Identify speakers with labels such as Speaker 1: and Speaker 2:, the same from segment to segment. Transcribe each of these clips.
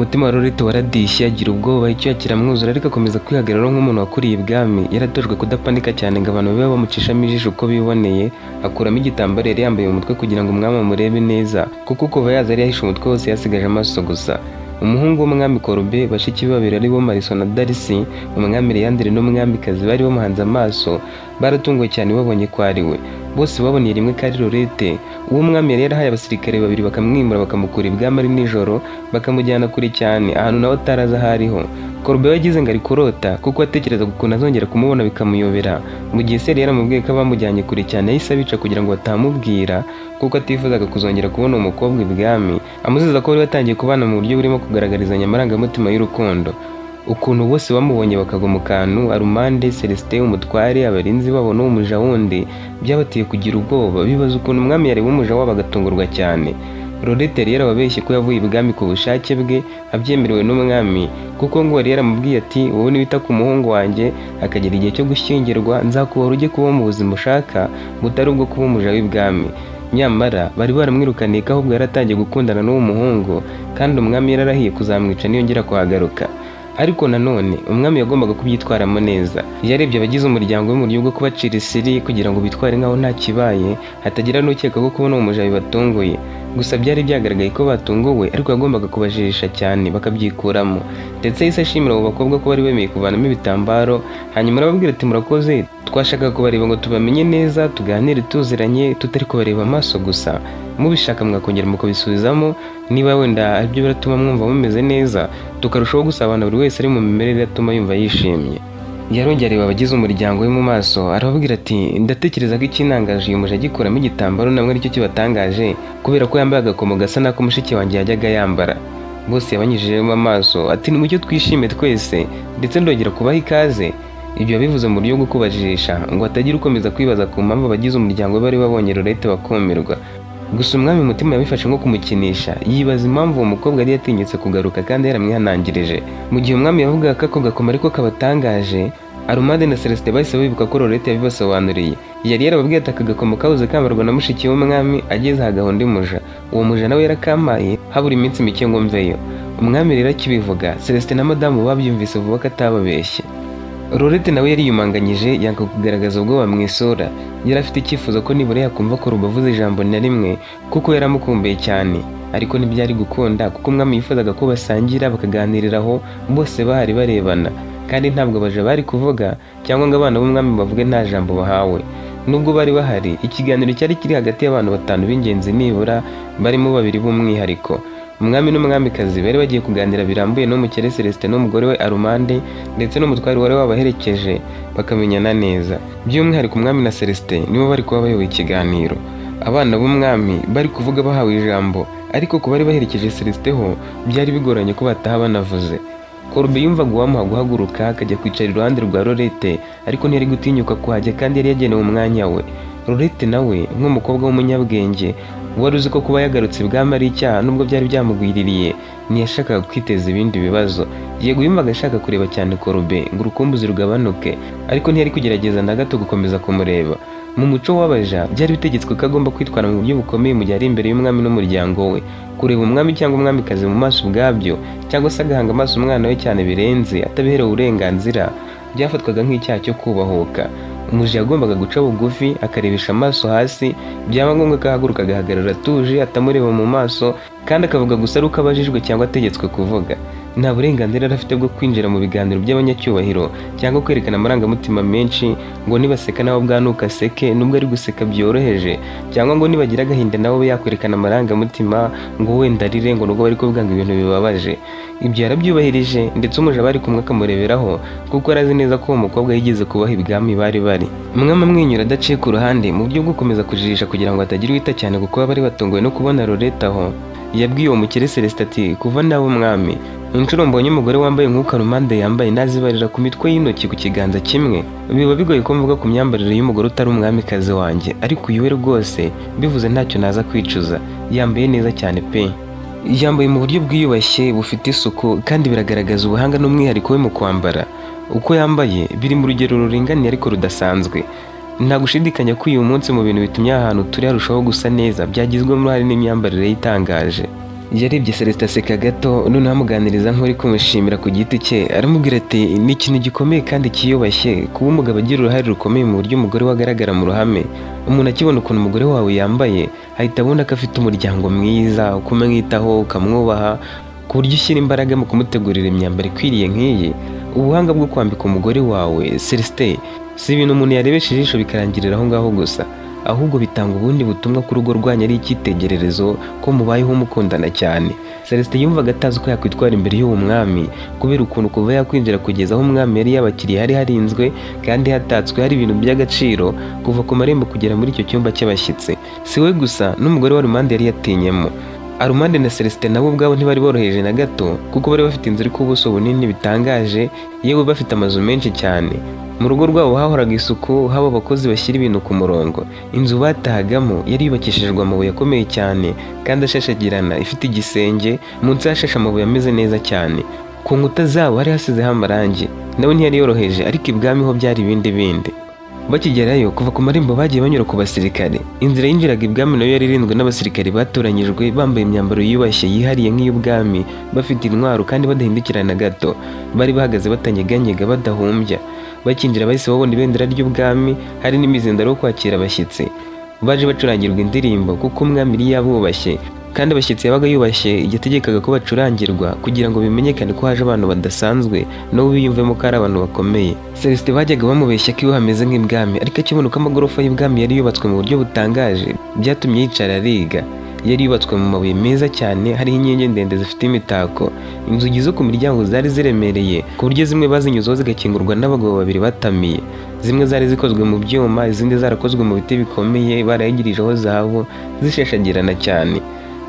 Speaker 1: umutima wa Lorette waradishye agira ubwoba icyo kiramwuzura, ariko akomeza kwihagararaho nk'umuntu wakuriye ibwami. Yaratojwe kudapanika cyane ngo abantu babe bamucishamo ijisho uko biboneye. Akuramo igitambaro yari yambaye mu mutwe kugira ngo umwami amurebe neza, kuko kuva yaza yari yahishe umutwe wose yasigaje amaso gusa. Umuhungu w'umwami Korbe, bashiki be babiri ari bo Mariso na Darcy, umwami Leandre n'umwamikazi bari bamuhanze amaso, baratunguwe cyane babonye ko ari we. Bose baboneye rimwe ko ari Lorette. Uwo mwami yari yarahaye abasirikare babiri bakamwimura bakamukura ibwami ari nijoro, bakamujyana kure cyane ahantu nawe ataraza hariho. Korbe yagize ngo ari kurota, kuko atekereza ukuntu azongera kumubona bikamuyobera. Mu gihe se yari yaramubwiye ko abamujyanye kure cyane yahise abica kugira ngo batamubwira, kuko atifuzaga kuzongera kubona umukobwa ibwami, amuziza ko bari batangiye kubana mu buryo burimo kugaragarizanya amarangamutima y'urukundo. Ukuntu bose bamubonye bakagwa mu kantu, Armande, Celestin, umutware, abarinzi babo n'umuja wundi, byabateye kugira ubwoba, bibaza ukuntu umwami yareba umuja wabo agatungurwa cyane. Lorette yari yarababeshye ko yavuye ibwami ku bushake bwe, abyemerewe n'umwami, kuko ngo yari yaramubwiye ati wowe niwita ku muhungu wanjye akagera igihe cyo gushyingirwa, nzakubora ujye kuba mu buzima ushaka butari ubwo kuba umuja w'ibwami. Nyamara bari baramwirukaniye ko ahubwo yaratangiye gukundana n'uwo muhungu, kandi umwami yararahiye kuzamwica niyongera kuhagaruka. Ariko nanone umwami yagombaga kubyitwaramo neza. Yarebye abagize umuryango we mu buryo bwo kubacira isiri kugira ngo bitware nkaho nta kibaye, hatagira n'ukeka ko kubona uwo muja bibatunguye. Gusa byari byagaragaye ko batunguwe, ariko yagombaga kubajijisha cyane bakabyikuramo. Ndetse yahise ashimira abo bakobwa ko bari bemeye kuvanamo ibitambaro, hanyuma arababwira ati murakoze, twashakaga kubareba ngo tubamenye neza, tuganire tuziranye, tutari kubareba amaso gusa. Mubishaka mwakongera mukabisubizamo, niba wenda aribyo biratuma mwumva mumeze neza, tukarushaho gusabana buri wese ari mu mimerere atuma yumva yishimye. Yarongera areba abagize umuryango we mu maso, arababwira ati ndatekereza ko ikinangaje uyu muja agikuramo igitambaro namwe aricyo kibatangaje, kubera ko yambaye agakomo gasa n'ako mushiki wanjye yajyaga yambara. Bose yabanyujijemo amaso ati nimucyo twishime twese, ndetse ndongera kubaha ikaze. Ibyo yabivuze mu buryo bwo kubajijisha ngo hatagira ukomeza kwibaza ku mpamvu abagize umuryango we bari babonye Lorette bakumirwa. Gusa umwami umutima yabifashe nko kumukinisha, yibaza impamvu uwo mukobwa yari yatinyutse kugaruka kandi yaramwihanangirije. Mu gihe umwami yavugaga ko ako gakoma ariko kabatangaje, Armande na Celestin bahise bibuka ko Lorette yabibasobanuriye. Yari yarababwiye ati aka gakoma kabuze kambarwa na mushiki w'umwami, ageze ahagaho undi muja. Uwo muja nawe yarakampaye habura iminsi mike ngo mveyo. Umwami rero akibivuga, Celestin na madamu babyumvise vuba ko atababeshye. Lorette nawe yari yumanganyije, yanga kugaragaza ubwoba mu isura. Yari afite icyifuzo ko nibura yakumva ko rubavuze ijambo na rimwe, kuko yaramukumbuye cyane. Ariko ntibyari gukunda, kuko umwami yifuzaga ko basangira bakaganiriraho bose bahari barebana, kandi ntabwo abaja bari kuvuga cyangwa ngo abana b'umwami bavuge nta jambo bahawe. Nubwo bari bahari, ikiganiro cyari kiri hagati y'abantu batanu b'ingenzi nibura, barimo babiri b'umwihariko. Umwami n'umwamikazi bari bagiye kuganira birambuye n'umukire Celestin n'umugore we Armande, ndetse n'umutware wari wabaherekeje, bakamenyana neza. By'umwihariko umwami na Celestin nibo bari kuba bayoboye ikiganiro. Abana b'umwami bari kuvuga bahawe ijambo, ariko ku bari baherekeje Celestin ho byari bigoranye ko bataha banavuze. Korbe yumvaga uwamuha guhaguruka akajya kwicara iruhande rwa Lorette, ariko ntiyari gutinyuka kuhajya kandi yari yagenewe umwanya we. Lorette nawe nk'umukobwa w'umunyabwenge wari uzi ko kuba yagarutse ibwami ari icyaha nubwo byari byamugwiririye, ntiyashakaga kwiteza ibindi bibazo. Yego yumvaga ashaka kureba cyane Korbe ngo urukumbuzi rugabanuke, ariko ntiyari kugerageza na gato gukomeza kumureba. Mu muco w'abaja byari bitegetswe ko agomba kwitwara mu buryo bukomeye mu gihe ari imbere y'umwami n'umuryango we. Kureba umwami cyangwa umwamikazi mu maso ubwabyo, cyangwa se agahanga amaso umwana we cyane birenze atabiherewe uburenganzira, byafatwaga nk'icyaha cyo kubahuka. Umuja yagombaga guca bugufi akarebesha amaso hasi, byaba ngombwa ko ahaguruka agahagarara atuje atamureba mu maso, kandi akavuga gusa ari uko abajijwe cyangwa ategetswe kuvuga. Nta burenganzira afite bwo kwinjira mu biganiro by'abanyacyubahiro cyangwa kwerekana amarangamutima menshi, ngo nibaseka nabo bwanuka aseke nubwo ari guseka byoroheje, cyangwa ngo nibagira agahinda nabo yakwerekana amarangamutima ngo wenda arire ngo nubwo bari kuvuga ngo ibintu bibabaje. Ibyo yarabyubahirije, ndetse umuja bari kumwe akamureberaho, kuko arazi neza ko uwo mukobwa yigeze kubaha ibwami bari bari. Umwami amwenyura adaciye ku ruhande mu buryo bwo gukomeza kujijisha kugira ngo hatagira uwita cyane, kuko bari batunguwe no kubona Lorette aho. Yabwiye uwo mukire Celestin ati kuva nawe umwami, inshuro mbonye umugore wambaye nk'uko Armande yambaye nazibarira ku mitwe y'intoki ku kiganza kimwe. Biba bigoye ko mvuga ku myambarire y'umugore utari umwamikazi wanjye, ariko uyu we rwose bivuze ntacyo naza kwicuza. Yambaye neza cyane pe. Yambaye mu buryo bwiyubashye bufite isuku, kandi biragaragaza ubuhanga n'umwihariko we mu kwambara. Uko yambaye biri mu rugero ruringaniye ariko rudasanzwe. Nta gushidikanya ko uyu munsi mu bintu bitumye ahantu turi harushaho gusa neza byagizwemo uruhare n'imyambarire yitangaje. Yarebye Celestin aseka gato, noneho amuganiriza nk'uri kumushimira ku giti cye, aramubwira ati ni ikintu gikomeye kandi kiyubashye kuba umugabo agira uruhare rukomeye mu buryo umugore we agaragara mu ruhame. Umuntu akibona ukuntu umugore wawe yambaye ahita abona ko afite umuryango mwiza, ukamwitaho, ukamwubaha, ku buryo ushyira imbaraga mu kumutegurira imyambaro ikwiriye nk'iyi. Ubuhanga bwo kwambika umugore wawe Celestin si ibintu umuntu yarebesha ijisho bikarangirira aho ngaho gusa, ahubwo bitanga ubundi butumwa ko urugo rwanyu ari icyitegererezo, ko mubayeho mukundana cyane. Celestin yumvaga atazi uko yakwitwara imbere y'uwo mwami, kubera ukuntu kuva yakwinjira kugeza aho umwami yari yabakiriye hari harinzwe kandi hatatswe, hari ibintu by'agaciro kuva ku marembo kugera muri icyo cyumba cy'abashyitsi. Si we gusa, n'umugore wa Armand yari yatinyemo. Armand na Celestin nabo ubwabo ntibari boroheje na gato, kuko bari bafite inzu iri ku buso bunini bitangaje, yewe bafite amazu menshi cyane. Mu rugo rwabo hahoraga isuku, haba abakozi bashyira ibintu ku murongo. Inzu batahagamo yari yubakishijwe amabuye akomeye cyane kandi ashashagirana, ifite igisenge, munsi hashashe amabuye ameze neza cyane. Ku nkuta zabo hari hasizeho amarangi, nawe ntiyari yoroheje, ariko ibwami ho byari ibindi. Bakigerayo, kuva ku marembo bagiye banyura ku basirikare. Inzira yinjiraga ibwami nayo yari irindwe n'abasirikare batoranyijwe, bambaye imyambaro yiyubashye yihariye nk'iy'ubwami, bafite intwaro kandi badahindukirana gato. Bari bahagaze batanyeganyega, badahumbya. Bakinjira bahise babona ibendera ry'ubwami, hari n'imizindaro yo kwakira abashyitsi. Baje bacurangirwa indirimbo kuko umwami yari yabubashye, kandi abashyitsi yabaga yubashye yategekaga ko bacurangirwa kugira ngo bimenyekane ko haje abantu badasanzwe, nabo biyumvemo ko ari abantu bakomeye. Celestin bajyaga bamubeshya ko iwe hameze nk'ibwami, ariko akibona ko amagorofa y'ubwami yari yubatswe mu buryo butangaje, byatumye yicara ariga. Yari yubatswe mu mabuye meza cyane, hariho inkingi ndende zifite imitako. Inzugi zo ku miryango zari ziremereye, ku buryo zimwe bazinyuzeho zigakingurwa n'abagabo babiri batamiye. Zimwe zari zikozwe mu byuma, izindi zarakozwe mu biti bikomeye, barayigirijeho zahabu zishashagirana cyane.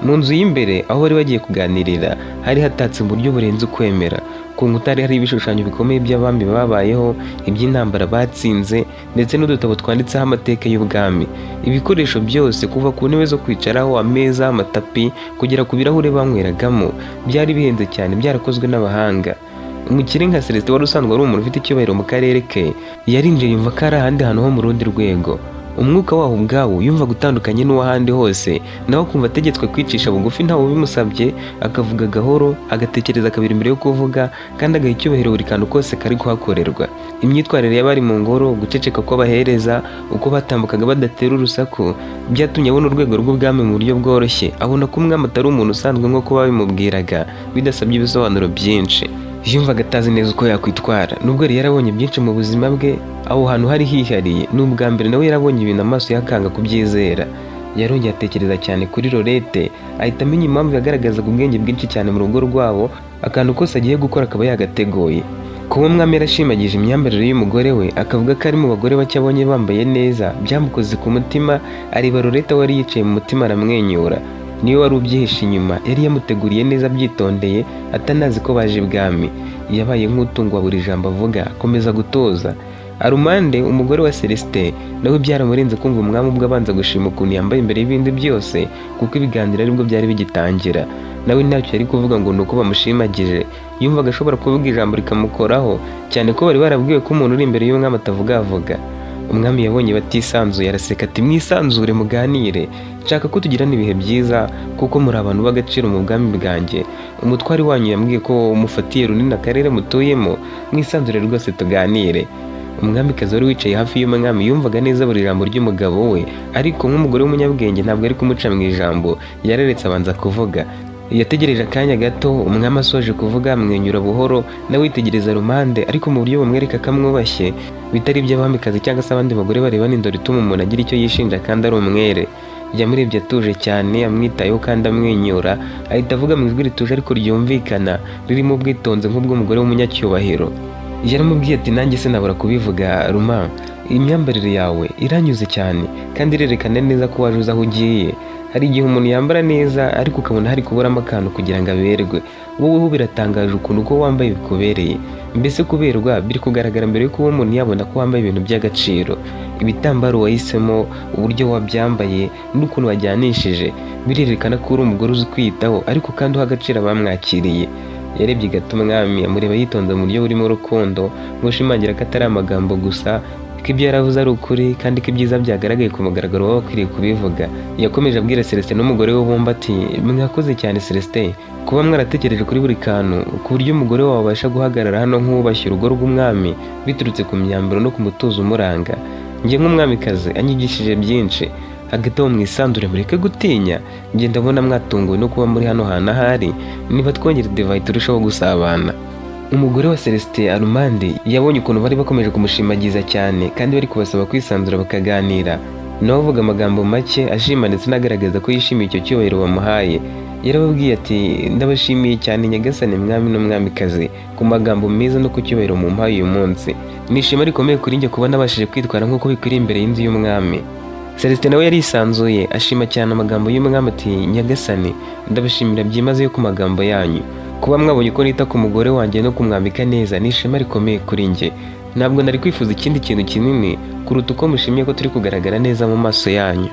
Speaker 1: Mu nzu y'imbere aho bari bagiye kuganirira hari hatatse mu buryo burenze ukwemera. Ku nkuta hari ibishushanyo bikomeye by'abami babayeho, iby'intambara batsinze, ndetse n'udutabo twanditseho amateka y'ubwami. Ibikoresho byose kuva ku ntebe zo kwicaraho, ameza, amatapi, kugera ku birahure banyweragamo, byari bihenze cyane, byarakozwe n'abahanga. Umukire nka Celestin wari usanzwe ari umuntu ufite icyubahiro mu karere ke, yarinjiye yumva ko ari ahandi hantu ho mu rundi rwego. Umwuka waho ubwawo yumva gutandukanye n'uw'ahandi hose, nawe akumva ategetswe kwicisha bugufi ntawe ubimusabye, akavuga gahoro, agatekereza kabiri mbere yo kuvuga, kandi agaha icyubahiro buri kantu kose kari kuhakorerwa. Imyitwarire y'abari mu ngoro, guceceka kw'abahereza, uko batambukaga badatera urusaku, byatumye abona urwego rw'ubwami mu buryo bworoshye. Abona ko umwami atari umuntu usanzwe nk'uko babimubwiraga, bidasabye ibisobanuro byinshi. Yumvaga atazi neza uko yakwitwara, nubwo yari yarabonye byinshi mu buzima bwe, aho hantu hari hihariye. N'ubwa mbere nawe yarabonye ibintu amaso yakanga kubyizera. Yarongeye atekereza cyane kuri Lorette, ahita amenya impamvu yagaragazaga ubwenge bwinshi cyane mu rugo rwabo, akantu kose agiye gukora akaba yagateguye. Kuba umwami yarashimagije imyambarire y'umugore we, akavuga ko ari mu bagore bake abonye bambaye neza, byamukoze ku mutima. Areba Lorette wari yicaye mu mutima aramwenyura. Niyo wari ubyihishe inyuma, yari yamuteguriye neza abyitondeye, atanazi ko baje ibwami. Yabaye nk'utungwa buri jambo avuga, akomeza gutoza. Armand, umugore wa Celestin, nawe byaramurenze kumva umwami ubwo abanza gushima ukuntu yambaye imbere y'ibindi byose, kuko ibiganiro aribwo byari bigitangira. Nawe ntacyo yari kuvuga ngo nuko bamushimagije, yumvaga ashobora kuvuga ijambo rikamukoraho, cyane ko bari barabwiwe ko umuntu uri imbere y'umwami atavugavuga. Umwami yabonye batisanzuye, araseka ati mwisanzure muganire, nshaka ko tugirana ibihe byiza kuko muri abantu b'agaciro mu bwami bwanjye. Umutwari wanyu yambwiye ko umufatiye runini akarere mutuyemo, mwisanzure rwose tuganire. Umwamikazi wari wicaye hafi y'umwami yumvaga neza buri jambo ry'umugabo we, ariko nk'umugore w'umunyabwenge ntabwo ari kumuca mu ijambo, yararetse abanza kuvuga. Yategereje akanya gato, umwami asoje kuvuga amwenyura buhoro, nawe yitegereza Armand, ariko mu buryo bumwereka ko amwubashye, bitari iby'abamikazi cyangwa se abandi bagore bareba n'indoro ituma umuntu agira icyo yishinja kandi ari umwere. Yamurebye atuje cyane, amwitayeho kandi amwenyura, ahita avuga mu ijwi rituje ariko ryumvikana, ririmo ubwitonzi nk'ubw'umugore w'umunyacyubahiro. Yaramubwiye ati nanjye sinabura kubivuga Armand, imyambarire yawe iranyuze cyane kandi irerekana neza ko waje uzi aho ugiye. Hari igihe umuntu yambara neza ariko ukabona hari kuburamo akantu kugira ngo aberwe. Wowe biratangaje ukuntu uko wambaye bikubereye. Mbese kuberwa biri kugaragara mbere yuko umuntu yabona ko wambaye ibintu by'agaciro. Ibitambaro wahisemo, uburyo wabyambaye n'ukuntu wajyanishije birerekana ko uri umugore uzi kwiyitaho, ariko kandi uha agaciro abamwakiriye. Yarebye gato umwami amureba yitonze mu buryo burimo urukundo, ngo ashimangira ko atari amagambo gusa, ko ibyo yaravuze ari ukuri kandi ko ibyiza byagaragaye ku mugaragaro baba bakwiriye kubivuga. Yakomeje abwira Celestin n'umugore we bombi ati mwakoze cyane Celestin kuba mwaratekereje kuri buri kantu ku buryo umugore wawe abasha guhagarara hano nk'uwubashye urugo rw'umwami biturutse ku myambaro no ku mutuzo umuranga. Njye nk'umwamikazi anyigishije byinshi, hagati aho mwisanzure mureke gutinya, njye ndabona mwatunguwe no kuba muri hano hantu ahari, niba twongera divayi turushaho gusabana. Umugore wa Celestin Armand yabonye ukuntu bari bakomeje kumushimagiza cyane kandi bari kubasaba kwisanzura bakaganira, nawe avuga amagambo make ashima ndetse anagaragaza ko yishimiye icyo cyubahiro bamuhaye. Yarababwiye ati ndabashimiye cyane nyagasani mwami n'umwamikazi ku magambo meza no ku cyubahiro mumpaye uyu munsi. Ni ishema rikomeye kuri njye kuba nabashije kwitwara nk'uko bikwiriye imbere y'inzu y'umwami. Celestin nawe yarisanzuye ashima cyane amagambo y'umwami ati nyagasani ndabashimira byimazeyo ku magambo yanyu, kuba mwabonye uko nita ku mugore wanjye no kumwambika neza ni ishema rikomeye kuri njye. Ntabwo nari kwifuza ikindi kintu kinini kuruta uko mushimiye ko turi kugaragara neza mu maso yanyu.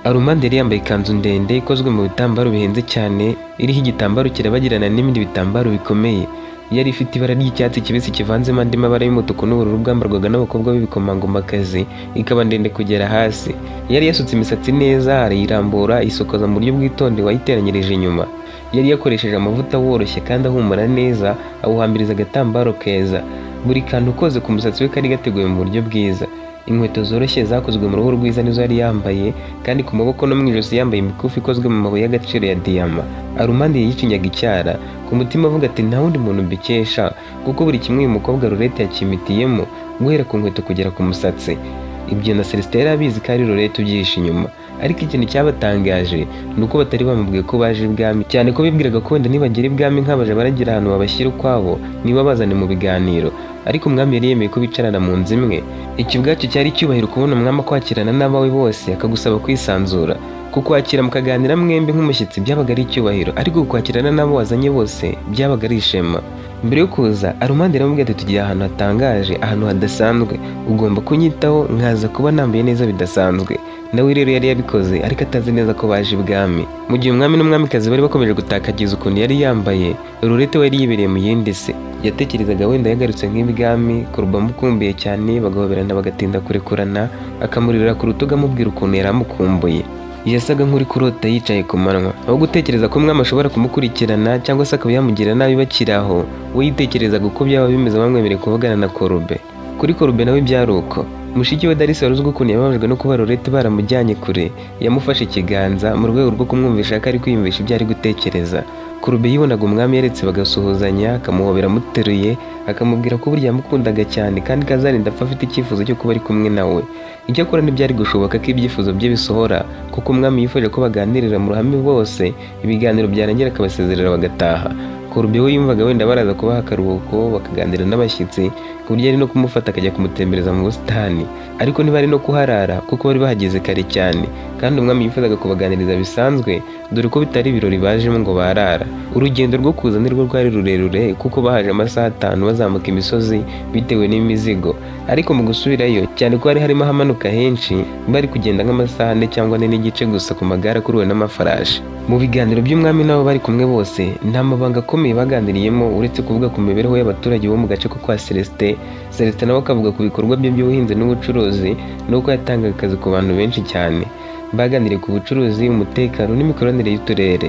Speaker 1: Armand yari yambaye ikanzu ndende ikozwe mu bitambaro bihenze cyane, iriho igitambaro kirabagirana n'ibindi bitambaro bikomeye. Yari ifite ibara ry'icyatsi kibisi kivanzemo andi mabara y'umutuku n'ubururu bwambarwaga n'abakobwa b'ibikomangomakazi, ikaba ndende kugera hasi. Yari yasutse imisatsi neza arayirambura isokoza mu buryo bwitondewe ayiteranyirije inyuma. Yari yakoresheje amavuta woroshye kandi ahumura neza, awuhambiriza agatambaro keza. Buri kantu koze ku musatsi we kari gateguwe mu buryo bwiza. Inkweto zoroshye zakozwe mu ruhu rwiza nizo yari yambaye, kandi ku maboko no mu ijosi yambaye imikufi ikozwe mu mabuye y'agaciro ya diyama. Armand yicinyaga icyara ku mutima avuga ati nta wundi muntu mbikesha, kuko buri kimwe uyu mukobwa Lorette yakimitiyemo guhera ku nkweto kugera ku musatsi. Ibyo na Celestin yari abizi ko ari Lorette ubyihishe inyuma, ariko ikintu cyabatangaje ni uko batari bamubwiye ko baje ibwami, cyane ko bibwiraga ko wenda nibagera ibwami nk'abaje baragira ahantu babashyira ukwabo niba bazane mu biganiro. Ariko umwami yari yemeye ko bicarana mu nzu imwe. Iki ubwacyo cyari icyubahiro kubona umwami akwakirana n'abawe bose akagusaba kwisanzura. Kukwakira mukaganira mwembi nk'umushyitsi byabaga ari icyubahiro, ariko kukwakirana n'abo wazanye bose byabaga ari ishema. Mbere yo kuza Armand yaramubwiye ati tugiye ahantu hatangaje, ahantu hadasanzwe, ugomba kunyitaho nkaza kuba nambaye neza bidasanzwe. Nawe rero yari yabikoze ariko atazi neza ko baje ibwami. Mu gihe umwami n'umwamikazi bari bakomeje gutakagiza ukuntu yari yambaye, Lorette we yari yibereye mu yindi se. Yatekerezaga wenda yagarutse nk'ibwami, Kuruba amukumbuye cyane, bagahoberana bagatinda kurekurana, akamurira ku rutugu amubwira ukuntu yari amukumbuye. Yasaga nk'uri kurota yicaye ku manywa, aho gutekereza ko umwami ashobora kumukurikirana cyangwa se akaba yamugira nabi bakiri aho, we yitekerezaga uko byaba bimeze bamwemereye kuvugana na Korube. Kuri Korube nawe byari uko. Mushiki we Darisi wari uzwi ukuntu yababajwe no kuba Lorette baramujyanye kure, yamufashe ikiganza mu rwego rwo kumwumvisha ko ari kwiyumvisha ibyo ari gutekereza. Korube yibonaga umwami yaretse bagasuhuzanya, akamuhobera amuteruye, akamubwira ko burya yamukundaga cyane kandi kazarinda apfa afite icyifuzo cyo kuba ari kumwe nawe. Icyakora ntibyari gushoboka ko ibyifuzo bye bisohora, kuko umwami yifuje ko baganirira mu ruhame bose, ibiganiro byarangira akabasezerera bagataha. Korube we yumvaga wenda baraza kubaha akaruhuko bakaganira n'abashyitsi, ku buryo ari no kumufata akajya kumutembereza mu busitani. Ariko ntibari no kuharara kuko bari bahageze kare cyane, kandi umwami yifuzaga kubaganiriza bisanzwe, dore ko bitari ibirori bajemo ngo barara. Urugendo rwo kuza nirwo rwari rurerure kuko bahaje amasaha 5 bazamuka imisozi bitewe n'imizigo, ariko mu gusubirayo cyane ko hari harimo hamanuka henshi, bari kugenda nk'amasaha 4 cyangwa 4 n'igice gusa ku magare akuruwe n'amafarashi. Mu biganiro by'umwami nabo bari kumwe bose, nta mabanga akomeye baganiriyemo uretse kuvuga ku mibereho y'abaturage bo mu gace ko kwa Celestin. Celestin nawe akavuga ku bikorwa bye by'ubuhinzi n'ubucuruzi n'uko yatangaga akazi ku bantu benshi cyane. Baganiriye ku bucuruzi, umutekano n'imikoranire y'uturere.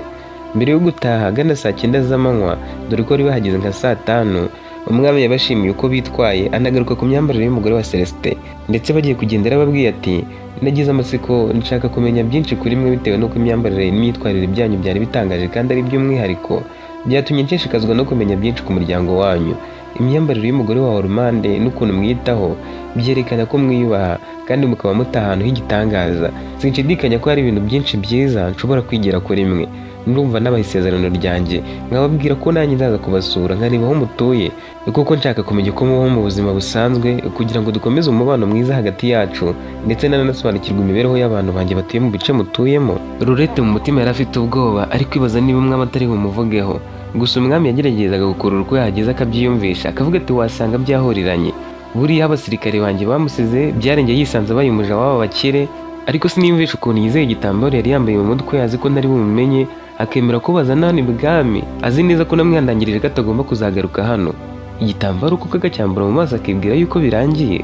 Speaker 1: Mbere yo gutaha agana saa 9 z'amanywa, dore ko bari bahageze nka saa 5, umwami yabashimiye uko bitwaye, anagaruka ku myambarire y'umugore wa Celestin, ndetse bagiye kugenda arababwiye ati nagize amatsiko nshaka kumenya byinshi kuri mwe bitewe n'uko imyambarire n'imyitwarire byanyu byari bitangaje kandi ari by'umwihariko, byatumye nshishikazwa no kumenya byinshi ku muryango wanyu. Imyambarire y'umugore wa Armand n'ukuntu mwitaho byerekana ko mwiyubaha kandi mukaba mutaha ahantu h'igitangaza. Sinshidikanya ko hari ibintu byinshi byiza nshobora kwigira kuri mwe. Ndumva nabaha isezerano ryanjye, nkababwira ko nanjye nzaza kubasura nkareba aho mutuye, kuko nshaka kumenya uko mubaho mu buzima busanzwe kugira ngo dukomeze umubano mwiza hagati yacu, ndetse nananasobanukirwa imibereho y'abantu banjye batuye mu bice mutuyemo. Lorette mu mutima yari afite ubwoba, ari kwibaza niba umwami atari bumuvugeho. Gusa umwami yageragezaga gukurura uko yahageze akabyiyumvisha, akavuga ati wasanga byahuriranye. Buriya abasirikare banjye bamusize byarengeye yisanze abaye umuja w'aba bakire, ariko siniyumvisha ukuntu yizeye igitambaro yari yambaye mu mutwe, azi ko ntari bumenye, akemera ko bazana hano ibwami, azi neza ko namwihangangirije ko atagomba kuzagaruka hano. Igitambaro kuko agacyambura mu maso akibwira yuko birangiye.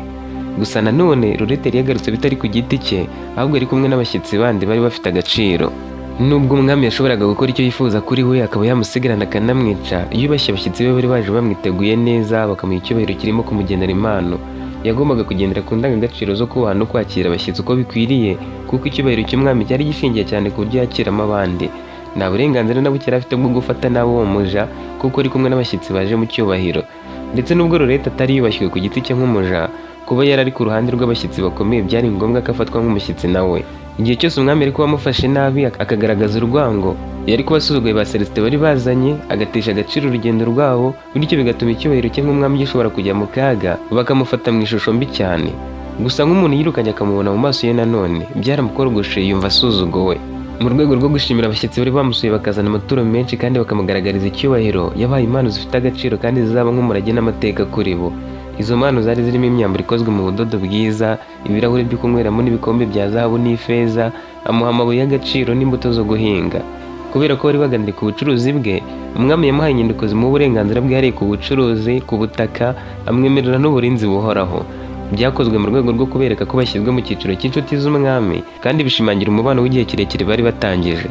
Speaker 1: Gusa nanone Lorette yari yagarutse bitari ku giti cye, ahubwo ari kumwe n'abashyitsi bandi bari bafite agaciro. Nubwo umwami yashoboraga gukora icyo yifuza kuri we, akaba yamusigarana akanamwica, yubashye abashyitsi be bari baje bamwiteguye neza, bakamuha icyubahiro kirimo kumugenera impano. Yagombaga kugendera ku ndangagaciro zo kubaha no kwakira abashyitsi uko bikwiriye, kuko icyubahiro cy'umwami cyari gishingiye cyane ku buryo yakiramo abandi. Nta burenganzira na buke yari afite bwo gufata nabi uwo muja, kuko ari kumwe n'abashyitsi baje mu cyubahiro. Ndetse nubwo Lorette atari yubashywe ku giti cye nk'umuja, kuba yari ari ku ruhande rw'abashyitsi bakomeye byari ngombwa ko afatwa nk'umushyitsi nawe. Igihe cyose umwami ari kuba amufashe nabi akagaragaza urwango, yari kuba asuzuguye ba Celestin bari bazanye, agatesha agaciro urugendo rwabo, bityo bigatuma icyubahiro cye nk'umwami gishobora kujya mu kaga, bakamufata mu ishusho mbi cyane. Gusa nk'umuntu yirukanye akamubona mu maso ye nanone, byaramukorogoshe yumva asuzuguwe. Mu rwego rwo gushimira abashyitsi bari bamusuye bakazana amaturo menshi kandi bakamugaragariza icyubahiro, yabahaye impano zifite agaciro kandi zizaba nk'umurage n'amateka kuri bo. Izo mpano zari zirimo imyambaro ikozwe mu budodo bwiza, ibirahuri byo kunyweramo n'ibikombe bya zahabu n'ifeza, amuha amabuye y'agaciro n'imbuto zo guhinga. Kubera ko bari baganiriye ku bucuruzi bwe, umwami yamuhaye inyandiko zimuha uburenganzira bwihariye ku bucuruzi, ku butaka, amwemerera n'uburinzi buhoraho. Byakozwe mu rwego rwo kubereka ko bashyizwe mu cyiciro cy'inshuti z'umwami, kandi bishimangira umubano w'igihe kirekire bari batangije.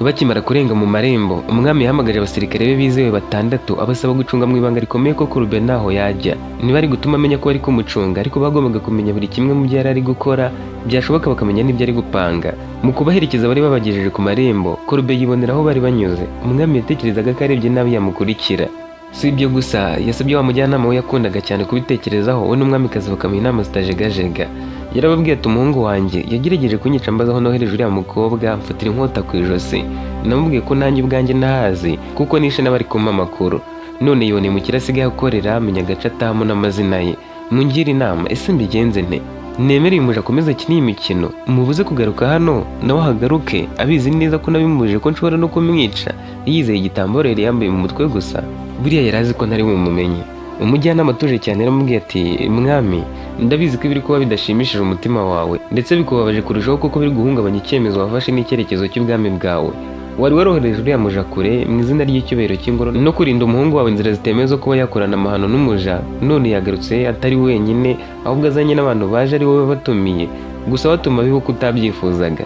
Speaker 1: Bakimara kurenga mu marembo, umwami yahamagaje abasirikare be bizewe 6 abasaba gucunga mu ibanga rikomeye ko Kurube naho yajya. Ntibari gutuma amenya ko bari kumucunga, ariko bagombaga kumenya buri kimwe mu byo yari ari gukora, byashoboka bakamenya n'ibyo ari gupanga. Mu kubaherekeza bari babagejeje ku marembo, Kurube yibonera aho bari banyuze. Umwami yatekerezaga ko arebye nabi yamukurikira. Si ibyo gusa, yasabye wa mujyanama we yakundaga cyane kubitekerezaho, we n'umwamikazi bakamuha inama zitajegajega. Yarababwiye ati umuhungu wanjye yagerageje kunyica mbaza aho nohereje uriya mukobwa, mfatira inkota ku ijosi. Namubwiye ko nanjye ubwanjye ntahazi, kuko nishe n'abari kumpa amakuru. None yiboneye mu kirasigaye akorera, amenya agace atahamo n'amazina ye. Mungire inama, ese mbigenze nte? Nemere uyu muja akomeze akine iyi mikino, mubuze kugaruka hano nawe ahagaruke, abizi neza ko nabimubujije ko nshobora no kumwica, yizeye igitambaro yari yambaye mu mutwe gusa. Buriya yari azi ko ntari bumumenye. Umujyanama atuje cyane yaramubwiye ati mwami, ndabizi ko ibiri kuba bidashimishije umutima wawe, ndetse bikubabaje kurushaho kuko biri guhungabanya icyemezo wafashe n'icyerekezo cy'ubwami bwawe. Wari warohereje uriya muja kure mu izina ry'icyubahiro cy'ingoro no kurinda umuhungu wawe inzira zitemewe zo kuba yakorana amahano n'umuja, none yagarutse atari wenyine, ahubwo azanye n'abantu baje ari wowe batumiye, gusa batuma biho kutabyifuzaga.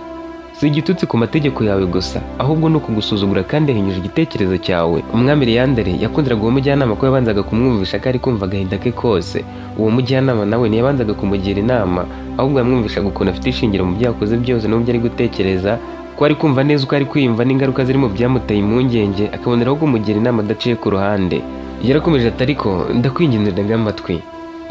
Speaker 1: Si igitutsi ku mategeko yawe gusa, ahubwo no kugusuzugura kandi yahinyuje igitekerezo cyawe. Umwami Liyandere yakundiraga uwo mujyanama ko yabanzaga kumwumvisha ko ari kumva agahinda ke kose. Uwo mujyanama nawe ntiyabanzaga kumugira inama, ahubwo yamwumvishaga ukuntu afite ishingiro mu byo yakoze byose n'ubyo ari gutekereza, ko ari kumva neza uko ari kwiyumva n'ingaruka ziri mu byamuteye impungenge, akaboneraho kumugira inama adaciye ku ruhande. Yarakomeje ati ariko ndakwinginiraga amatwi,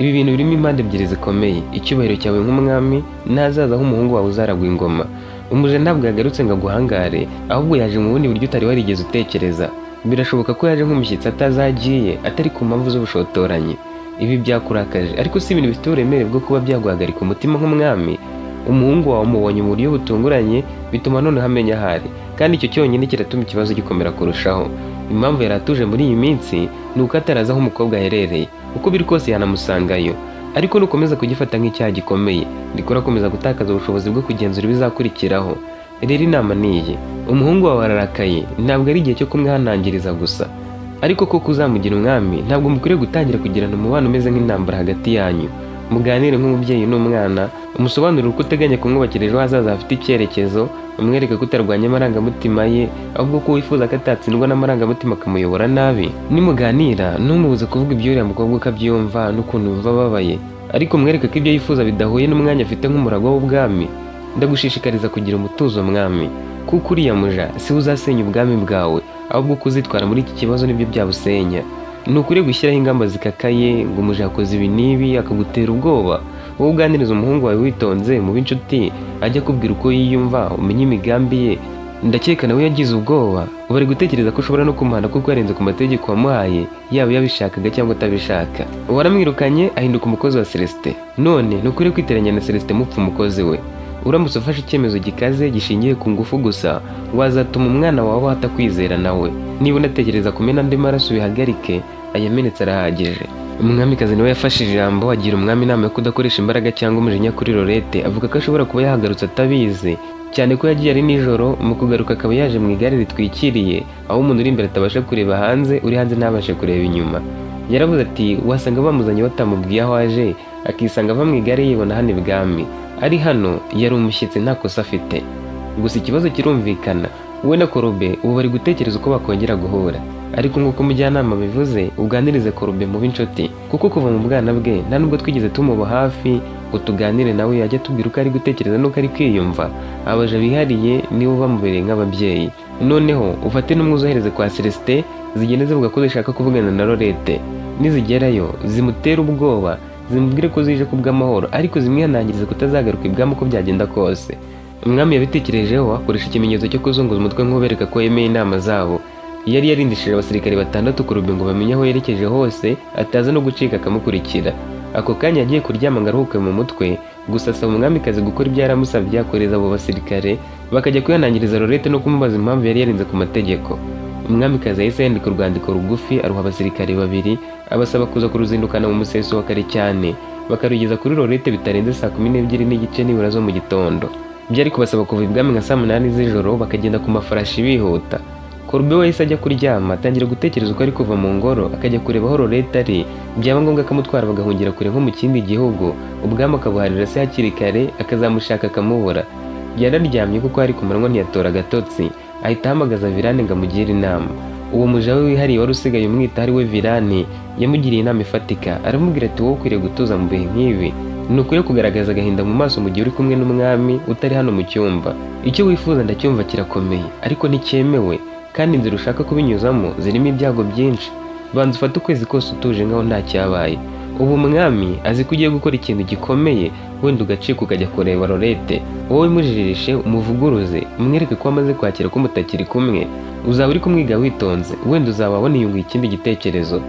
Speaker 1: ibi bintu birimo impande ebyiri zikomeye, icyubahiro cyawe nk'umwami n'ahazaza h'umuhungu wawe uzaragwa ingoma. Umuja ntabwo yagarutse ngo aguhangare, ahubwo yaje mu bundi buryo utari warigeze utekereza. Birashoboka ko yaje nk'umushyitsi atazagiye, atari ku mpamvu z'ubushotoranyi. Ibi byakurakaje, ariko si ibintu bifite uburemere bwo kuba byaguhagarika umutima nk'umwami. Umuhungu wawe umubonye mu buryo butunguranye, bituma noneho amenya ahari, kandi icyo cyonyine kiratuma ikibazo gikomera kurushaho. Impamvu yari atuje muri iyi minsi ni uko atarazi aho umukobwa aherereye, uko biri kose yanamusangayo. Ariko nukomeza kugifata nk'icyaha gikomeye, ndikora akomeza gutakaza ubushobozi bwo kugenzura ibizakurikiraho. Rero inama ni iyi, umuhungu wawe ararakaye, ntabwo ari igihe cyo kumwihanangiriza gusa. Ariko koko uzamugira umwami, ntabwo mukwiriye gutangira kugirana umubano umeze nk'intambara hagati yanyu. Muganire nk'umubyeyi n'umwana, umusobanurire uko uteganya kumwubakira ejo hazaza hafite icyerekezo, umwereke ko utarwanya amarangamutima ye, ahubwo ko wifuza ko atatsindwa n'amarangamutima akamuyobora nabi. Nimuganira ntumubuze kuvuga ibyo uriya mukobwa ukabyumva n'ukuntu yumva ababaye, ariko mwereke ko ibyo yifuza bidahuye n'umwanya afite nk'umuragwa w'ubwami. Ndagushishikariza kugira umutuzo mwami, kuko uriya muja si we uzasenya ubwami bwawe, ahubwo ko uzitwara muri iki kibazo nibyo byabusenya. Ntukwiriye gushyiraho ingamba zikakaye ngo umuja yakoze ibi n'ibi akagutera ubwoba. Wowe uganiriza umuhungu wawe witonze mu b'inshuti, ajya akubwira uko yiyumva, umenye imigambi ye. Ndakeka nawe yagize ubwoba, ubu ari gutekereza ko ushobora no kumuhana kuko yarenze ku mategeko wamuhaye, yaba yabishakaga cyangwa atabishaka. Waramwirukanye ahinduka umukozi wa Celestin, none ntukwiriye kwiteranya na Celestin mupfa umukozi we. Uramutse ufashe icyemezo gikaze gishingiye ku ngufu gusa, wazatuma umwana wawe atakwizera nawe. Niba unatekereza kumena andi maraso bihagarike, ayamenetse arahagije. Umwamikazi nawe yafashe ijambo agira umwami inama yo kudakoresha imbaraga cyangwa umujinya kuri Lorette, avuga ko ashobora kuba yahagarutse atabizi, cyane ko yagiye ari nijoro, mu kugaruka akaba yaje mu igare ritwikiriye, aho umuntu uri imbere atabasha kureba hanze, uri hanze ntabashe kureba inyuma. Yaravuze ati wasanga bamuzanye batamubwiye aho aje, akisanga ava mu igare yibona hano ibwami. Ari hano yari umushyitsi nta kosa afite. Gusa ikibazo kirumvikana, we na Korube ubu bari gutekereza uko bakongera guhura. Ariko nk'uko umujyanama bivuze, uganirize Korube mu b'inshuti, kuko kuva mu bwana bwe nta nubwo twigeze tumuba hafi ngo tuganire nawe yajya tubwira uko ari gutekereza n'uko ari kwiyumva. Abaja bihariye nibo bamubereye nk'ababyeyi. Noneho ufate n'umwe uzohereze kwa Celestin, zigenda zivuga ko zishaka kuvugana na Lorette. Nizigerayo zimutera ubwoba, zimubwire ko zije kubw'amahoro, ariko zimwihanangirize kutazagaruka ibwami uko byagenda kose. Umwami yabitekerejeho akoresha ikimenyetso cyo kuzunguza umutwe nk'ubereka ko yemeye inama zabo. Yari yarindishije abasirikare 6 Korube ngo bamenye aho yerekeje hose, ataza no gucika akamukurikira. Ako kanya yagiye kuryama ngo aruhuke mu mutwe, gusa asaba umwamikazi gukora ibyo yaramusabye, akoreza abo basirikare bakajya kwihanangiriza Lorette no kumubaza impamvu yari yarinze ku mategeko. Umwamikazi yahise yandika urwandiko rugufi aruha abasirikare 2, abasaba kuza kuruzindukana mu museso wa kare cyane, bakarugeza kuri Lorette bitarenze saa 12:15 nibura zo mu gitondo. Byari kubasaba kuva ibwami nka saa 8 z'ijoro bakagenda ku mafarashi bihuta. Korube wahise ajya kuryama, atangira gutekereza uko ari kuva mu ngoro akajya kureba aho Lorette ari, byaba ngombwa akamutwara bagahungira kure nko mu kindi gihugu, ubwami akabuharira se hakiri kare akazamushaka akamubura. Yararyamye kuko ari ku manywa ntiyatora agatotsi, ahita ahamagaza Virane ngo amugire inama. Uwo muja we wihariye wari usigaye umwita ari we Virane yamugiriye inama ifatika, aramubwira ati wowe ukwiriye gutuza mu bihe nk'ibi, ni ukwiye kugaragaza agahinda mu maso mu gihe uri kumwe n'umwami utari hano mu cyumba. Icyo wifuza ndacyumva kirakomeye, ariko nticyemewe, kandi inzira ushaka kubinyuzamo zirimo ibyago byinshi. Banza ufate ukwezi kose utuje ngaho nta cyabaye. Ubu umwami azi ko ugiye gukora ikintu gikomeye, wenda ugacika ukajya kureba Lorette. Wowe mujirishe umuvuguruze, umwereke ko amaze kwakira ko mutakiri kumwe. Uzaba uri kumwiga witonze, wenda uzaba waniyunguye ikindi gitekerezo.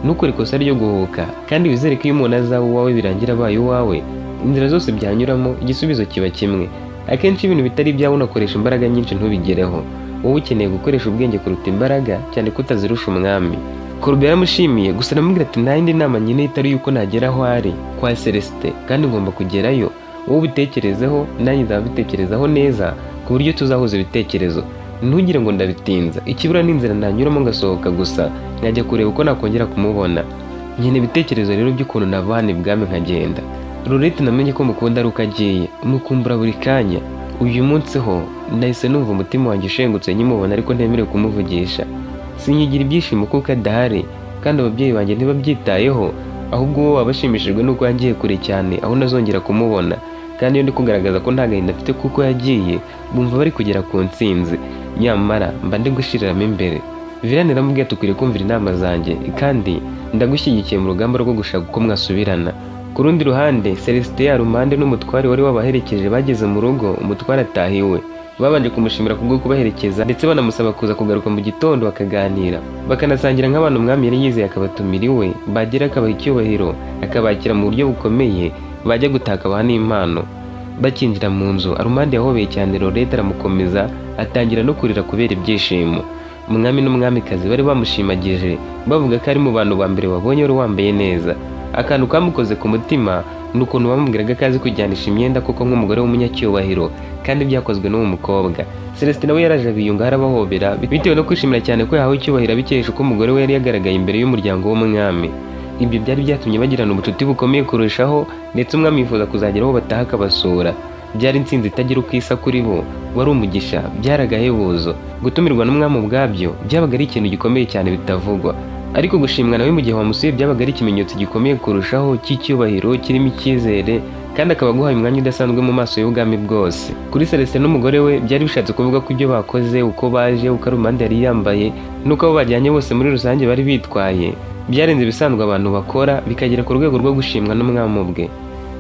Speaker 1: Nukore ikosa ryo guhuka, kandi wizere ko iyo umuntu azaba uwawe birangira abaye uwawe. Inzira zose byanyuramo igisubizo kiba kimwe. Akenshi ibintu bitari ibyawe unakoresha imbaraga nyinshi ntubigereho. Wowe ukeneye gukoresha ubwenge kuruta imbaraga, cyane ko utazirusha umwami. Korube yaramushimiye, gusa aramubwira ati nta yindi nama nyine itari yuko nagera aho ari kwa Celestin, kandi ngomba kugerayo. Wowe ubitekerezeho, nanjye nzabitekerezaho neza ku buryo tuzahuza ibitekerezo. Ntugire ngo ndabitinza, ikibura n'inzira nanyuramo ngasohoka gusa nkajya kureba uko nakongera kumubona. Nyine ibitekerezo rero by'ukuntu navana ibwami nkagenda. Lorette namenye ko mukunda ari uko agiye, mukumbura buri kanya. Uyu munsi ho nahise numva umutima wanjye ushengutse nkimubona, ariko ntemerewe kumuvugisha. Sinyigira ibyishimo kuko adahari, kandi ababyeyi banjye ntibabyitayeho, ahubwo bo babashimishijwe n'uko yagiye kure cyane aho nazongera kumubona. Kandi iyo ndi kugaragaza ko nta gahinda afite kuko yagiye, bumva bari kugera ku ntsinzi, nyamara mba ndi gushiriramo imbere. Virane aramubwira ati ukwiriye kumvira inama zanjye, kandi ndagushyigikiye mu rugamba rwo gushaka uko mwasubirana. Ku rundi ruhande, Celestin Yarumande n'umutware wari wabaherekeje bageze mu rugo, umutware atahiwe. Babanje kumushimira kubwo kubaherekeza, ndetse banamusaba kuza kugaruka mu gitondo bakaganira, bakanasangira nk'abantu umwami yari yizeye akabatumira iwe, bagera akabaha icyubahiro, akabakira mu buryo bukomeye, bajya gutaka abaha n'impano. Bakinjira mu nzu, Arumande yahobeye cyane Lorette aramukomeza, atangira no kurira kubera ibyishimo. Umwami n'umwamikazi bari bamushimagije, bavuga ko ari mu bantu ba mbere babonye wari wambaye neza. Akantu kamukoze ku mutima ni ukuntu bamubwiraga ko azi kujyanisha imyenda koko nk'umugore w'umunyacyubahiro, kandi byakozwe n'uwo mukobwa. Celestin nawe yaraje abiyunga arabahobera, bitewe no kwishimira cyane ko yahawe icyubahiro abikesha uko umugore we yari yagaragaye imbere y'umuryango w'umwami. Ibyo byari byatumye bagirana ubucuti bukomeye kurushaho, ndetse umwami yifuza kuzagera aho bataha akabasura. Byari intsinzi itagira uko isa kuri bo, wari umugisha, byaragahebuzo. Gutumirwa n'umwami ubwabyo byabaga ari ikintu gikomeye cyane bitavugwa, ariko gushimwa nawe mu gihe wamusuye byabaga ari ikimenyetso gikomeye kurushaho cy'icyubahiro kirimo icyizere, kandi akaba aguhaye umwanya udasanzwe mu maso y'ubwami bwose. Kuri Celestin n'umugore we byari bishatse kuvuga ko ibyo bakoze, uko baje, uko Arumande yari yambaye, n'uko abo bajyanye bose muri rusange bari bitwaye, byarenze ibisanzwe abantu bakora, bikagera ku rwego rwo gushimwa n'umwami ubwe.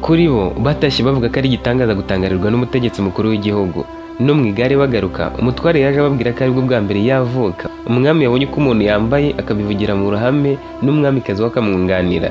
Speaker 1: Kuri bo batashye bavuga ko ari igitangaza gutangarirwa n'umutegetsi mukuru w'igihugu. No mu igare bagaruka, umutware yaje ababwira ko aribwo bwa mbere yavuka. Umwami yabonye uko umuntu yambaye akabivugira mu ruhame, n'umwamikazi we akamwunganira.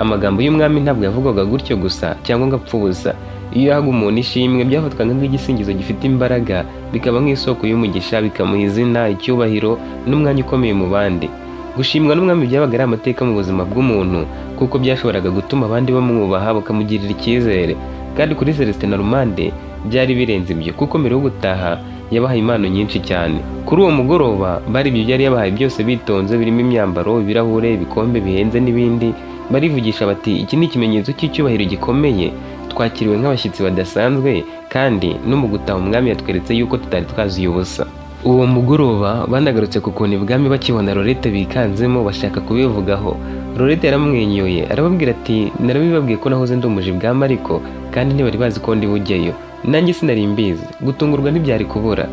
Speaker 1: Amagambo y'umwami ntabwo yavugwaga gutyo gusa cyangwa ngo apfe ubusa. Iyo yahaga umuntu ishimwe byafatwaga nk'igisingizo gifite imbaraga, bikaba nk'isoko y'umugisha, bikamuha izina, icyubahiro n'umwanya ukomeye mu bandi. Gushimwa n'umwami byabaga ari amateka mu buzima bw'umuntu, kuko byashoboraga gutuma abandi bamwubaha bakamugirira icyizere. Kandi kuri Celestin Arumande byari birenze ibyo, kuko mbere yo gutaha yabahaye impano nyinshi cyane. Kuri uwo mugoroba bari ibyo byari yabahaye byose bitonze, birimo imyambaro, ibirahure, ibikombe bihenze n'ibindi. barivugisha bati iki ni ikimenyetso cy'icyubahiro gikomeye, twakiriwe nk'abashyitsi badasanzwe kandi no mu gutaha umwami yatweretse yuko tutari twaziye ubusa. Uwo mugoroba banagarutse ku kuntu ibwami bakibona Lorette bikanzemo bashaka kubivugaho. Lorette yaramwenyuye arababwira ati narabibabwiye ko nahoze ndumuje ibwami ariko kandi ntibari bazi ko ndi bujyeyo, nanjye sinari mbizi, gutungurwa ntibyari kubura.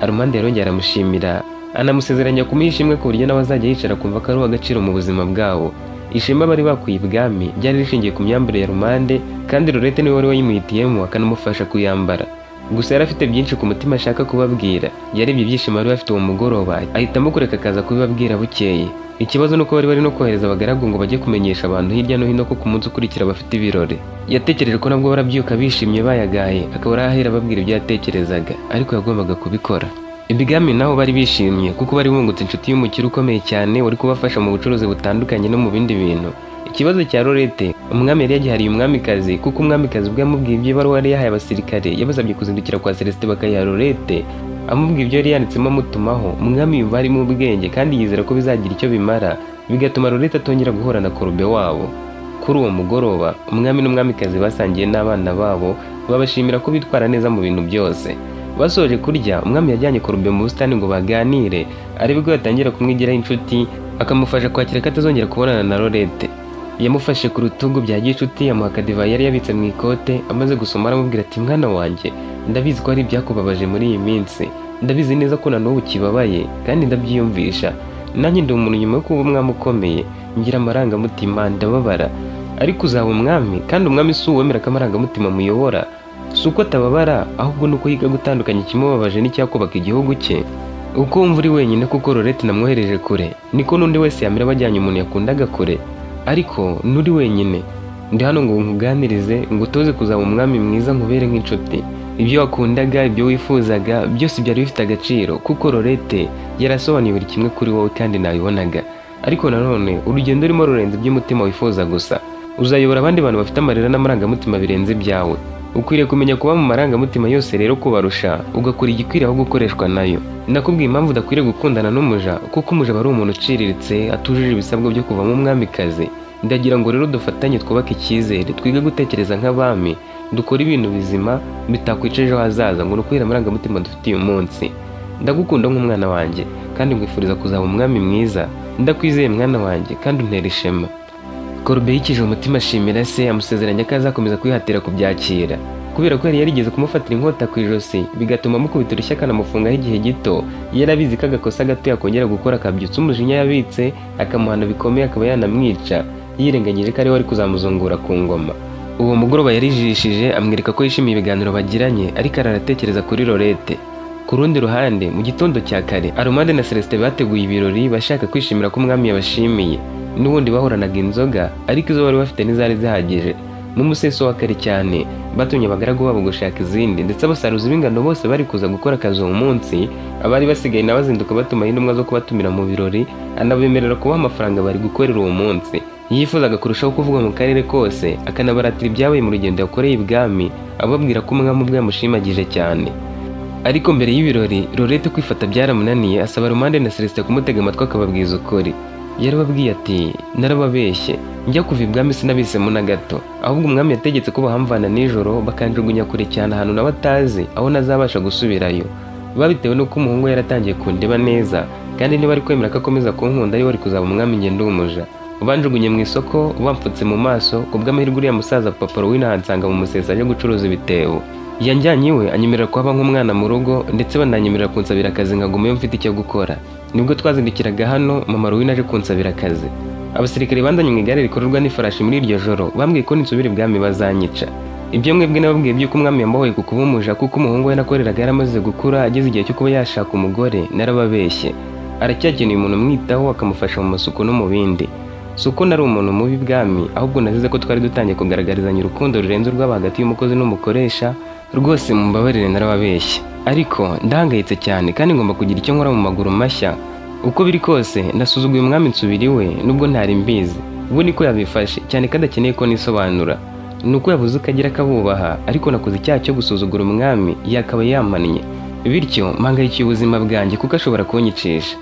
Speaker 1: Armand yarongera aramushimira anamusezeranya kumuha ishimwe ku buryo nawe azajya yicara kumva ko ari uw'agaciro mu buzima bwabo. Ishema bari bakuye ibwami ryari rishingiye ku myambarire ya Armand kandi Lorette niwe wari wayimuhitiyemo akanamufasha kuyambara. Gusa yari afite byinshi ku mutima ashaka kubabwira. Yarebye ibyishimo bari bafite uwo mugoroba ahitamo kureka akaza kubibabwira bukeye. Ikibazo nuko bari no kohereza abagaragu ngo bajye kumenyesha abantu hirya no hino ko ku munsi ukurikira bafite ibirori. Yatekereje ko nabwo barabyuka bishimye bayagaye, akaba arahera ababwira ibyo yatekerezaga, ariko yagombaga kubikora. Ibwami naho bari bishimye kuko bari bungutse inshuti y'umukire ukomeye cyane wari kubafasha mu bucuruzi butandukanye no mu bindi bintu. Ikibazo cya Lorette, umwami yari yagihariye umwamikazi kuko umwamikazi ubwo yamubwiye ibyo ibaruwa yari yahaye abasirikare yabasabye kuzindukira kwa Celestin bakayiha Lorette, amubwiye ibyo yari yanditsemo amutumaho. Umwami yumva harimo ubwenge kandi yizera ko bizagira icyo bimara, bigatuma Lorette atongera guhura na Korube wabo. Kuri uwo mugoroba umwami n'umwamikazi basangiye n'abana babo babashimira ko bitwara neza mu bintu byose. Basoje kurya umwami yajyanye Korube mu busitani ngo baganire, aribwo yatangira kumwigiraho inshuti akamufasha kwakira ko atazongera kubonana na Lorette. Yamufashe ku rutugu bya gicuti amuha akadivayi yari yabitse mu ikote, amaze gusoma aramubwira ati mwana wanjye, ndabizi ko hari ibyakubabaje muri iyi minsi, ndabizi neza ko na n'ubu kibabaye kandi ndabyiyumvisha. Nanjye ndi umuntu nyuma yo kuba umwami ukomeye, ngira amarangamutima, ndababara, ariko uzaba umwami kandi umwami si uwemera ko amarangamutima muyobora. Si uko atababara ahubwo nuko yiga gutandukanya ikimubabaje n'icyakubaka igihugu cye. Uko wumva uri wenyine kuko Lorette namwohereje kure, niko n'undi wese yamera bajyanye umuntu yakundaga kure, ariko nturi wenyine. Ndi hano ngo nkuganirize, ngo utoze kuzaba umwami mwiza nkubere nk'inshuti. Ibyo wakundaga, ibyo wifuzaga byose byari bifite agaciro kuko Lorette yarasobanuye buri kimwe kuri wowe kandi nabibonaga. Ariko nanone urugendo rurimo rurenze iby'umutima wifuza gusa. Uzayobora abandi bantu bafite amarira n'amarangamutima birenze ibyawe. Ukwiriye kumenya kuba mu marangamutima yose rero kubarusha, ugakora igikwiriye aho gukoreshwa nayo. Nakubwiye impamvu udakwiriye gukundana n'umuja, kuko umuja aba ari umuntu uciriritse atujuje ibisabwa byo kuvamo umwamikazi. Ndagira ngo rero dufatanye twubake icyizere, twige gutekereza nk'abami, dukora ibintu bizima bitakwica ejo hazaza ngo nukwira amarangamutima dufite uyu munsi. Ndagukunda nk'umwana wanjye kandi ngwifuriza kuzaba umwami mwiza. Ndakwizeye mwana wanjye kandi untera ishema. Korube yikije umutima ashimira se, amusezeranya ko azakomeza kwihatira kubyakira. Kubera ko yari yarigeze kumufatira inkota ku ijosi bigatuma amukubita urushyi akanamufungaho igihe gito, yarabizi ko agakosa gato yakongera gukora akabyutsa umujinya yabitse akamuhana bikomeye akaba yanamwica, yirengagije ko ari we wari kuzamuzungura ku ngoma. Uwo mugoroba yarijishije amwereka ko yishimiye ibiganiro bagiranye, ariko araratekereza kuri Lorette. Ku rundi ruhande mu gitondo cya kare Armand na Celestin bateguye ibirori bashaka kwishimira ko umwami yabashimiye. N'ubundi bahoranaga inzoga ariko izo bari bafite ntizari zihagije. Mu museso wa kare cyane batumye abagaragu babo gushaka izindi, ndetse abasaruzi b'ingano bose bari kuza gukora akazi uwo munsi. Abari basigaye n'abazinduka batuma intumwa zo kubatumira mu birori, anabemerera kubaha amafaranga bari gukorera uwo munsi. Yifuzaga kurushaho kuvuga mu karere kose, akanabaratira ibyabaye mu rugendo yakoreye ibwami, ababwira ko umwami ubwe yamushimagije cyane. Ariko mbere y'ibirori Lorette kwifata byaramunaniye, asaba Armand na Celestin kumutega amatwi akababwiza ukuri. Yarababwiye ati narababeshye, njya kuva ibwami sinabisemo na gato, ahubwo umwami yategetse ko bahamvana nijoro bakanjugunya kure cyane ahantu nawe atazi aho nazabasha gusubirayo. Babitewe nuko umuhungu yaratangiye kundeba neza kandi niba ari kwemera ko akomeza kunkunda ari we wari kuzaba umwami njye ndi umuja. Banjugunye mu isoko bampfutse mu maso, kubw'amahirwe uriya musaza Papa Rowina ansanga mu musesa ajya gucuruza ibitebo. Yanjyanye iwe anyemerera kuba nk'umwana mu rugo, ndetse bananyemerera kunsabira akazi nkagumayo mfite icyo gukora. Nibwo twazindukiraga hano Mama Rowina aje kunsabira akazi. Abasirikare bandanye mu igare rikorerwa n'ifarashi muri iryo joro bambwiye ko ninsubira ibwami bazanyica. Ibyo mwebwe nababwiye by'uko umwami yambohoye ku kuba umuja kuko umuhungu we nakoreraga yaramaze gukura ageze igihe cyo kuba yashaka umugore, narababeshye. Aracyakeneye umuntu umwitaho akamufasha mu masuku no mu bindi. Si uko nari umuntu mubi ibwami, ahubwo nazize ko twari dutangiye kugaragarizanya urukundo rurenze urw'aba hagati y'umukozi n'umukoresha. Rwose mumbabarire narababeshye, ariko ndahangayitse cyane kandi ngomba kugira icyo nkora mu maguru mashya. Uko biri kose nasuzuguye umwami nsubira iwe nubwo ntari mbizi. Ubu niko yabifashe cyane kandi akeneye ko nisobanura. Nuko yavuze ko agira akabubaha, ariko nakoze icyaha cyo gusuzugura umwami yakaba yamannye. Bityo mpangayikiye ubuzima bwanjye kuko ashobora kunyicisha.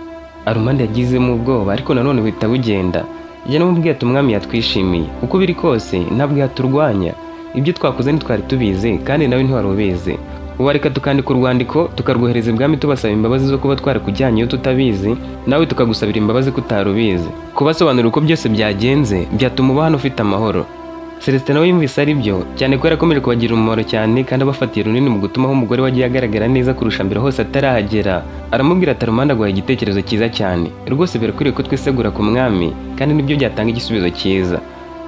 Speaker 1: Armand yagizemo ubwoba ariko nanone buhita bugenda. njye namubwiye ati umwami yatwishimiye uko biri kose ntabwo yaturwanya, ibyo twakoze ntitwari tubizi kandi nawe ntiwari ubizi. Ubu reka tukandika urwandiko tukarwohereza ibwami tubasaba imbabazi zo kuba twarakujyanye iyo tutabizi, nawe tukagusabira imbabazi ko utari ubizi. Kubasobanurira uko byose byagenze byatuma uba hano ufite amahoro. Celestin nawe yumvise ari byo cyane ko yarakomeje kubagirira umumaro cyane kandi abafatiye runini mu gutuma aho umugore wagiye agaragara neza kurusha mbere hose atarahagera. Aramubwira ati Armand aguhaye igitekerezo cyiza cyane, rwose birakwiriye ko twisegura ku mwami kandi nibyo byatanga igisubizo cyiza.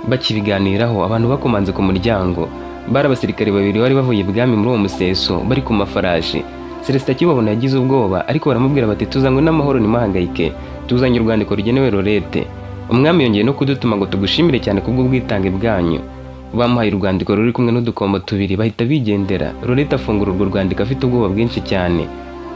Speaker 1: Bakibiganiraho abantu bakomanze ku muryango, bari abasirikare babiri bari bavuye ibwami muri uwo museso bari ku mafarashi. Celestin akibabona yagize ubwoba ariko baramubwira bati tuzanywe n'amahoro ntimahangayike, tuzanye urwandiko rugenewe Lorette. Umwami yongeye no kudutuma ngo tugushimire cyane kubw'ubwitange bwanyu. Bamuhaye urwandiko ruri kumwe n'udukombo tubiri bahita bigendera. Lorette afungura urwo rwandiko afite ubwoba bwinshi cyane.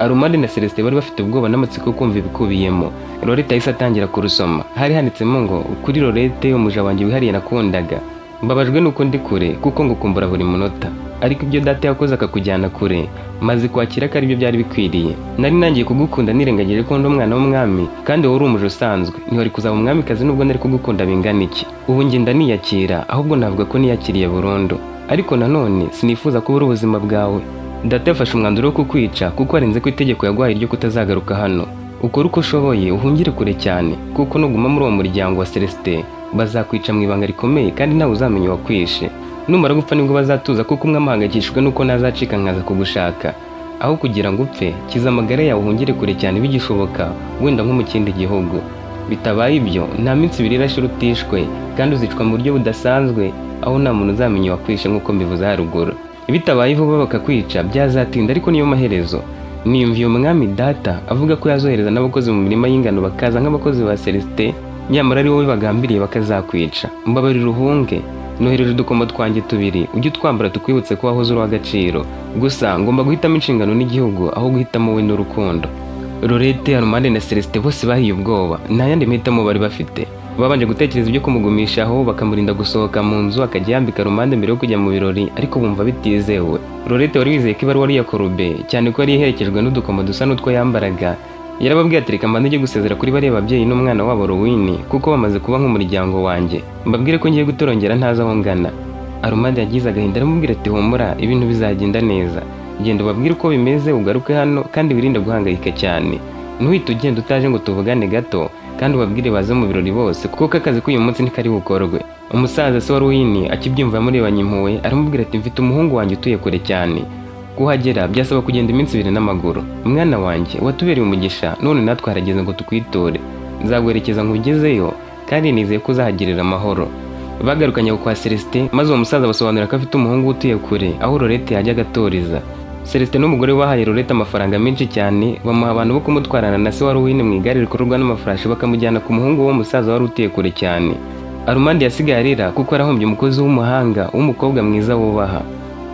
Speaker 1: Armand na Celestin bari bafite ubwoba n'amatsiko kumva ibikubiyemo. Lorette ahise atangira kurusoma. Hari handitsemo ngo kuri Lorette umuja wanjye wihariye nakundaga. Mbabajwe nuko ndi kure kuko ngukumbura buri munota, ariko ibyo data yakoze akakujyana kure maze kwakira ko aribyo byari bikwiriye. Nari nangiye kugukunda nirengagije ko ndi umwana w'umwami kandi wowe uri umuja usanzwe, ntiwari kuzaba umwamikazi nubwo nari kugukunda bingana iki. Ubu njye ndaniyakira, ahubwo navuga ko niyakiriye burundu, ariko nanone sinifuza kubura ubuzima bwawe. Data yafashe umwanzuro wo kukwica kuko arenze ko itegeko yaguhaye ryo kutazagaruka hano. Ukora uko ushoboye uhungire kure cyane kuko nuguma muri uwo muryango wa Celestin bazakwica mu ibanga rikomeye kandi nawe uzamenya wakwishe. Numara gupfa nibwo bazatuza kuko umwe amuhangayikishijwe nuko nazacika nkaza kugushaka. Aho kugira ngo upfe kiza amagara yawe uhungire kure cyane bigishoboka, wenda nko mu kindi gihugu. Bitabaye ibyo nta minsi ibiri irashira utishwe kandi uzicwa mu buryo budasanzwe aho nta muntu uzamenya wakwishe nk'uko mbivuze haruguru. Bitabaye vuba bakakwica byazatinda ariko niyo maherezo. Niyumviye umwami data avuga ko yazohereza n'abakozi mu mirima y'ingano bakaza nk'abakozi ba Celestin, nyamara ari wowe bagambiriye bakazakwica. Mbabarira uhunge, nohereje udukomo twanjye tubiri ujye utwambara tukwibutse ko wahoze uri uw'agaciro. Gusa ngomba guhitamo inshingano n'igihugu aho guhitamo wowe n'urukundo. Lorette, Armand na Celestin bose bahiye ubwoba, nta yandi mahitamo bari bafite. Babanje gutekereza ibyo kumugumishaho bakamurinda gusohoka mu nzu akajya yambika Armand mbere yo kujya mu birori, ariko bumva bitizewe. Lorette wari wizeye ko ibaruwa ari iya Corbe cyane ko yari iherekejwe n'udukomo dusa n'utwo yambaraga. Yarababwiye ati reka mbanze njye gusezera kuri bariya babyeyi n'umwana wabo Rowini kuko bamaze kuba nk'umuryango wanjye, mbabwire ko ngiye gutorongera ntazi aho ngana. Armand yagize agahinda aramubwira ati humura ibintu bizagenda neza, genda ubabwire uko bimeze ugaruke hano kandi wirinde guhangayika cyane. Ntuhite ugenda utaje ngo tuvugane gato kandi ubabwire baze mu birori bose kuko akazi k'uyu munsi ntikari bukorwe. Umusaza se wa Rowini akibyumva yamurebanye impuhwe aramubwira ati mfite umuhungu wanjye utuye kure cyane, kuhagera byasaba kugenda iminsi 2 n'amaguru. Mwana wanjye watubereye umugisha none natwe harageze ngo tukwiture, nzaguherekeza nkugezeyo kandi nizeye ko uzahagirira amahoro. Bagarukanye kwa Celestin maze uwo musaza basobanura ko afite umuhungu utuye kure aho Lorette yajya agatoriza. Celestin n'umugore wahaye Lorette amafaranga menshi cyane, bamuha abantu bo kumutwarana na se wa Rowini mu igare rikorwa n'amafarashi bakamujyana ku muhungu w'uwo musaza wari utuye kure cyane. Armand yasigaye arira kuko arahombye umukozi w'umuhanga w'umukobwa mwiza wubaha.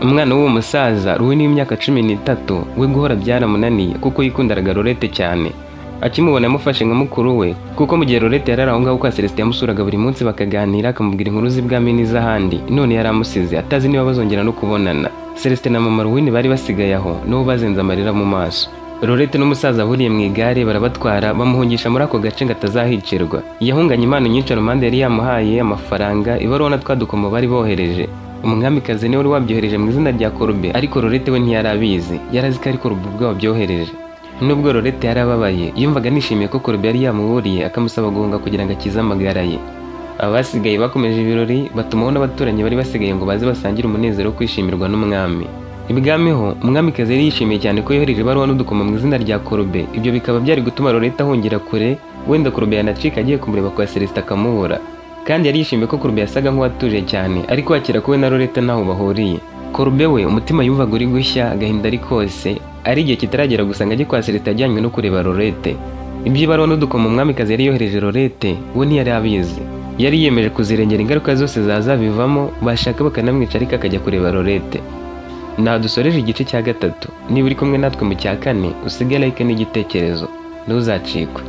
Speaker 1: Umwana w'uwo musaza Rowini w'imyaka 13 we guhora byaramunaniye kuko yikundaraga Lorette cyane. Akimubona yamufashe nka mukuru we kuko mu gihe Lorette yarari aho ngaho kwa Celestin yamusuraga buri munsi bakaganira akamubwira inkuru z'ibwami n'izahandi, none yari amusize atazi niba bazongera no kubonana. Celestin na mama Rowini bari basigaye aho nabo bazenze amarira mu maso. Lorette n'umusaza buriye mu igare barabatwara bamuhungisha muri ako gace ngatazahicirwa. Yahunganye impano nyinshi Armand yari yamuhaye, amafaranga, ibaruwa na twadukomo bari bohereje. Umwamikazi niwe wari wabyohereje mu izina rya Corbe ariko Lorette we ntiyarabizi, yarazi ko ari Corbe ubwo wabyohereje. Nubwo Lorette yarababaye yumvaga nishimiye ko Corbe yari yamuburiye akamusaba guhunga kugira ngo akize amagara ye. Abasigaye bakomeje ibirori batumaho n'abaturanyi bari basigaye ngo baze basangire umunezero wo kwishimirwa n'umwami. Ibwami ho umwamikazi yari yishimiye cyane ko yohereje ibaruwa n'udukomo mu izina rya Corbe. Ibyo bikaba byari gutuma Lorette ahungira kure, wenda Corbe yanacika agiye kumureba kwa Celestin akamubura. Kandi yari yishimiye ko Corbe yasaga nk'uwatuje cyane ariko wakira ko we na Lorette ntaho bahuriye. Corbe we umutima yumvaga uri gushya agahinda ari kose, ari igihe kitaragera gusa ngo ajye kwa Celestin ajyanywe no kureba Lorette. Iby'ibaruwa n'udukomo umwamikazi yari yohereje Lorette we ntiyari abizi. Yari yiyemeje kuzirengera ingaruka zose zazabivamo, bashaka bakanamwica ariko akajya kureba Lorette. Dusoreje igice cya 3. Niba uri kumwe natwe mu cya 4 usige like n'igitekerezo, ntuzacikwe.